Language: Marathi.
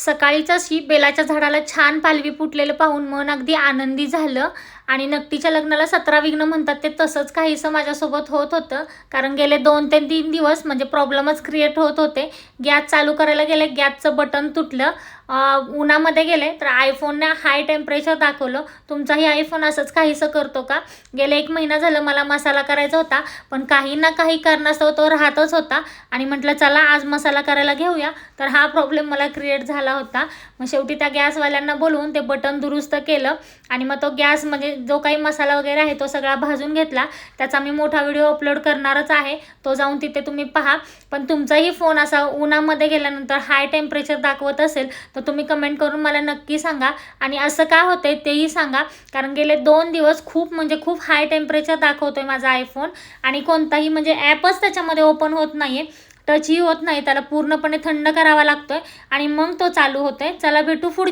सकाळीच अशी बेलाच्या झाडाला छान पालवी फुटलेलं पाहून मन अगदी आनंदी झालं. आणि नकटीच्या लग्नाला 17 विघ्न म्हणतात ते तसंच काहीसं माझ्यासोबत होत होतं. कारण गेले 2 ते 3 दिवस म्हणजे प्रॉब्लेमच क्रिएट होत होते. गॅस चालू करायला गेले, गॅसचं बटन तुटलं. उन्हामध्ये गेले तर आयफोनने हाय टेम्परेचर दाखवलं. तुमचाही आयफोन असंच काहीसं करतो का? गेले 1 महिना झालं मला मसाला करायचा होता, पण काही ना काही कारणास्तव तो राहतच होता. आणि म्हटलं चला आज मसाला करायला घेऊया, तर हा प्रॉब्लेम मला क्रिएट झाला होता. मग शेवटी त्या गॅसवाल्यांना बोलवून ते बटन दुरुस्त केलं आणि मग तो गॅस म्हणजे जो काही मसाला वगैरे आहे तो सगळा भाजून घेतला. त्याचा मी मोठा व्हिडिओ अपलोड करणारच आहे, तो जाऊन तिथे तुम्ही पहा. पण तुमचाही फोन असा उन्हामध्ये गेल्यानंतर हाय टेम्परेचर दाखवत असेल तर तुम्ही कमेंट करून मला नक्की सांगा. आणि असं का होतंय तेही सांगा, कारण गेले 2 दिवस खूप म्हणजे खूप हाय टेम्परेचर दाखवतोय माझा आयफोन. आणि कोणताही म्हणजे ॲपच त्याच्यामध्ये ओपन होत नाहीये, टचही होत नाही, त्याला पूर्णपणे थंड करावा लागतोय आणि मग तो चालू होतोय. चला भेटू पुढच्या